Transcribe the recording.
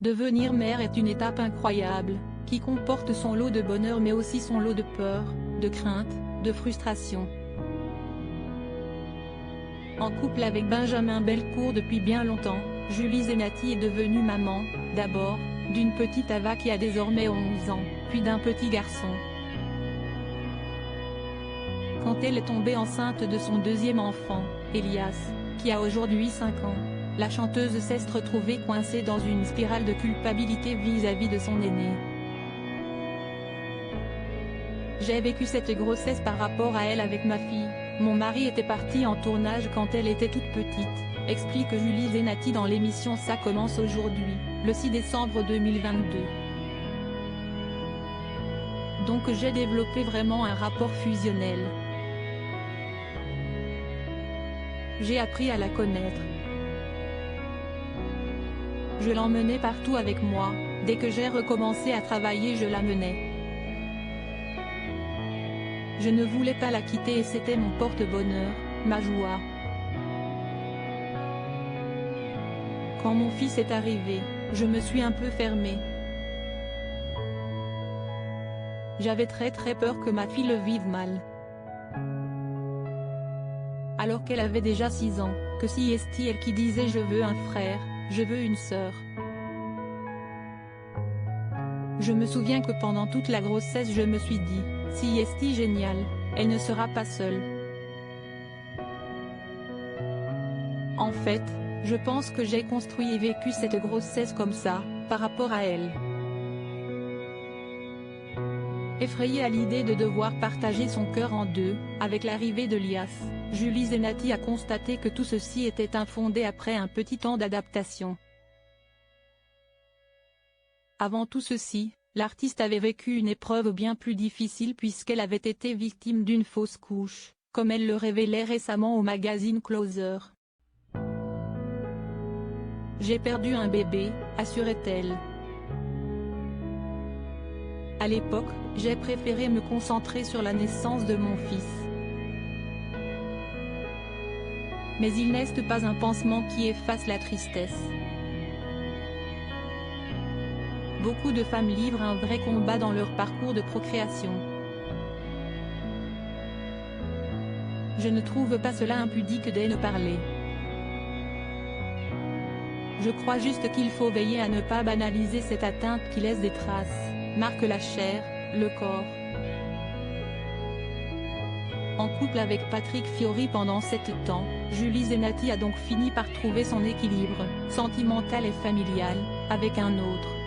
Devenir mère est une étape incroyable, qui comporte son lot de bonheur mais aussi son lot de peur, de crainte, de frustration. En couple avec Benjamin Bellecourt depuis bien longtemps, Julie Zenati est devenue maman, d'abord, d'une petite Ava qui a désormais 11 ans, puis d'un petit garçon. Quand elle est tombée enceinte de son deuxième enfant, Elias, qui a aujourd'hui 5 ans, la chanteuse s'est retrouvée coincée dans une spirale de culpabilité vis-à-vis de son aîné. J'ai vécu cette grossesse par rapport à elle avec ma fille. Mon mari était parti en tournage quand elle était toute petite, explique Julie Zenati dans l'émission Ça commence aujourd'hui, le 6 décembre 2022. Donc j'ai développé vraiment un rapport fusionnel. J'ai appris à la connaître. Je l'emmenais partout avec moi, dès que j'ai recommencé à travailler je l'amenais. Je ne voulais pas la quitter et c'était mon porte-bonheur, ma joie. Quand mon fils est arrivé, je me suis un peu fermée. J'avais très peur que ma fille le vive mal. Alors qu'elle avait déjà 6 ans, que si est elle qui disait je veux un frère, je veux une sœur. Je me souviens que pendant toute la grossesse je me suis dit, si est génial, elle ne sera pas seule. En fait, je pense que j'ai construit et vécu cette grossesse comme ça, par rapport à elle. Effrayée à l'idée de devoir partager son cœur en deux, avec l'arrivée de Lias, Julie Zenati a constaté que tout ceci était infondé après un petit temps d'adaptation. Avant tout ceci, l'artiste avait vécu une épreuve bien plus difficile puisqu'elle avait été victime d'une fausse couche, comme elle le révélait récemment au magazine Closer. J'ai perdu un bébé, assurait-elle. À l'époque, j'ai préféré me concentrer sur la naissance de mon fils. Mais il n'est pas un pansement qui efface la tristesse. Beaucoup de femmes livrent un vrai combat dans leur parcours de procréation. Je ne trouve pas cela impudique d'en parler. Je crois juste qu'il faut veiller à ne pas banaliser cette atteinte qui laisse des traces, marque la chair, le corps. En couple avec Patrick Fiori pendant 7 ans, Julie Zenati a donc fini par trouver son équilibre, sentimental et familial, avec un autre.